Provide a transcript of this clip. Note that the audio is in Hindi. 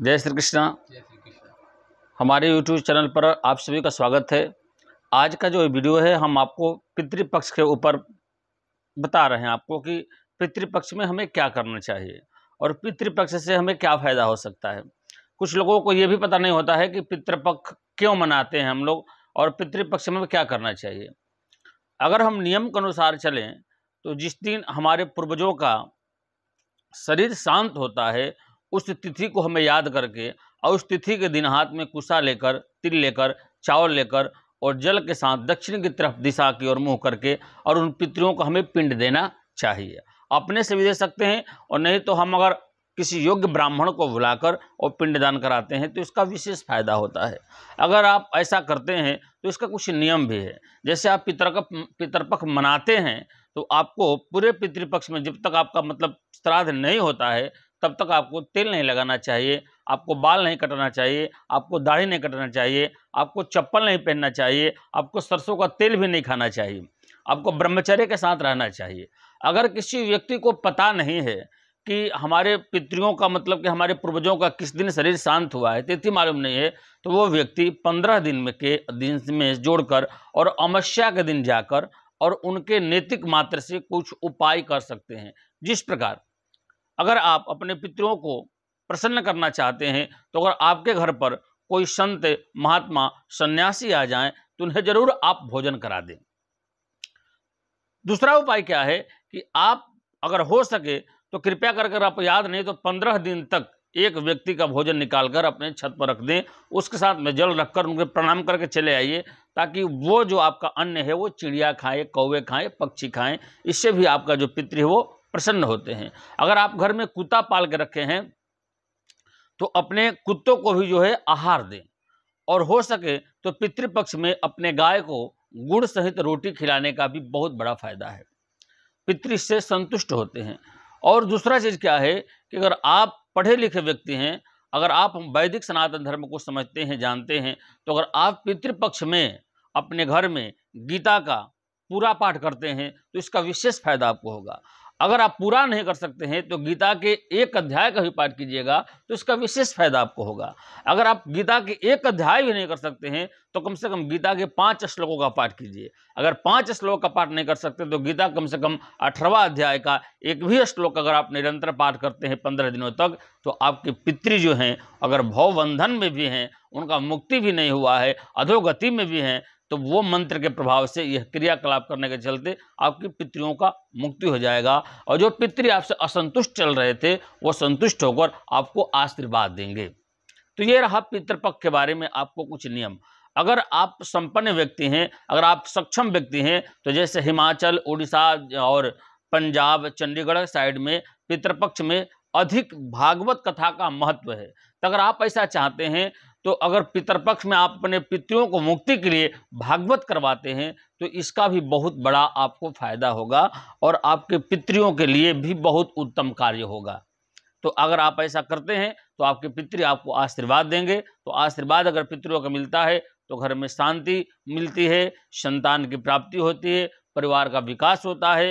जय श्री कृष्णा। जय श्री कृष्ण। हमारे YouTube चैनल पर आप सभी का स्वागत है। आज का जो वीडियो है हम आपको पितृपक्ष के ऊपर बता रहे हैं आपको कि पितृपक्ष में हमें क्या करना चाहिए और पितृपक्ष से हमें क्या फ़ायदा हो सकता है। कुछ लोगों को ये भी पता नहीं होता है कि पितृपक्ष क्यों मनाते हैं हम लोग और पितृपक्ष में क्या करना चाहिए। अगर हम नियम के अनुसार चलें तो जिस दिन हमारे पूर्वजों का शरीर शांत होता है उस तिथि को हमें याद करके और उस तिथि के दिन हाथ में कुसा लेकर, तिल लेकर, चावल लेकर और जल के साथ दक्षिण की तरफ दिशा की ओर मुँह करके और उन पितरों को हमें पिंड देना चाहिए। अपने से भी दे सकते हैं और नहीं तो हम अगर किसी योग्य ब्राह्मण को बुलाकर और पिंडदान कराते हैं तो इसका विशेष फायदा होता है। अगर आप ऐसा करते हैं तो इसका कुछ नियम भी है। जैसे आप पितरपक्ष मनाते हैं तो आपको पूरे पितृपक्ष में जब तक आपका मतलब श्राद्ध नहीं होता है तब तक आपको तेल नहीं लगाना चाहिए, आपको बाल नहीं कटाना चाहिए, आपको दाढ़ी नहीं कटाना चाहिए, आपको चप्पल नहीं पहनना चाहिए, आपको सरसों का तेल भी नहीं खाना चाहिए, आपको ब्रह्मचर्य के साथ रहना चाहिए। अगर किसी व्यक्ति को पता नहीं है कि हमारे पितरों का मतलब कि हमारे पूर्वजों का किस दिन शरीर शांत हुआ है, तिथि मालूम नहीं है, तो वो व्यक्ति 15 दिन के दिन में जोड़कर और अमावस्या के दिन जाकर और उनके नैतिक मात्र से कुछ उपाय कर सकते हैं। जिस प्रकार अगर आप अपने पितरों को प्रसन्न करना चाहते हैं तो अगर आपके घर पर कोई संत, महात्मा, सन्यासी आ जाएं तो उन्हें जरूर आप भोजन करा दें। दूसरा उपाय क्या है कि आप अगर हो सके तो कृपया कर आप याद नहीं तो 15 दिन तक एक व्यक्ति का भोजन निकालकर अपने छत पर रख दें, उसके साथ में जल रखकर उनके प्रणाम करके चले आइए, ताकि वो जो आपका अन्न है वो चिड़िया खाएं, कौवे खाएं, पक्षी खाएं। इससे भी आपका जो पितृ है वो प्रसन्न होते हैं। अगर आप घर में कुत्ता पाल के रखे हैं तो अपने कुत्तों को भी जो है आहार दें और हो सके तो पितृपक्ष में अपने गाय को गुड़ सहित रोटी खिलाने का भी बहुत बड़ा फायदा है। पितृ इससे संतुष्ट होते हैं। और दूसरा चीज़ क्या है कि अगर आप पढ़े लिखे व्यक्ति हैं, अगर आप वैदिक सनातन धर्म को समझते हैं, जानते हैं, तो अगर आप पितृपक्ष में अपने घर में गीता का पूरा पाठ करते हैं तो इसका विशेष फायदा आपको होगा। अगर आप पूरा नहीं कर सकते हैं तो गीता के एक अध्याय का भी पाठ कीजिएगा तो इसका विशेष फायदा आपको होगा। अगर आप गीता के एक अध्याय भी नहीं कर सकते हैं तो कम से कम गीता के 5 श्लोकों का पाठ कीजिए। अगर 5 श्लोक का पाठ नहीं कर सकते तो गीता कम से कम 18वां अध्याय का एक भी श्लोक अगर आप निरंतर पाठ करते हैं 15 दिनों तक तो आपके पितृ जो हैं अगर भवबंधन में भी हैं, उनका मुक्ति भी नहीं हुआ है, अधोगति में भी हैं, तो वो मंत्र के प्रभाव से यह क्रियाकलाप करने के चलते आपकी पितरों का मुक्ति हो जाएगा और जो पितृ आपसे असंतुष्ट चल रहे थे वो संतुष्ट होकर आपको आशीर्वाद देंगे। तो ये रहा पितृपक्ष के बारे में आपको कुछ नियम। अगर आप संपन्न व्यक्ति हैं, अगर आप सक्षम व्यक्ति हैं, तो जैसे हिमाचल, उड़ीसा और पंजाब, चंडीगढ़ साइड में पितृपक्ष में अधिक भागवत कथा का महत्व है। तो अगर आप ऐसा चाहते हैं तो अगर पितृपक्ष में आप अपने पितरों को मुक्ति के लिए भागवत करवाते हैं तो इसका भी बहुत बड़ा आपको फायदा होगा और आपके पितरों के लिए भी बहुत उत्तम कार्य होगा। तो अगर आप ऐसा करते हैं तो आपके पितृ आपको आशीर्वाद देंगे। तो आशीर्वाद अगर पितरों का मिलता है तो घर में शांति मिलती है, संतान की प्राप्ति होती है, परिवार का विकास होता है।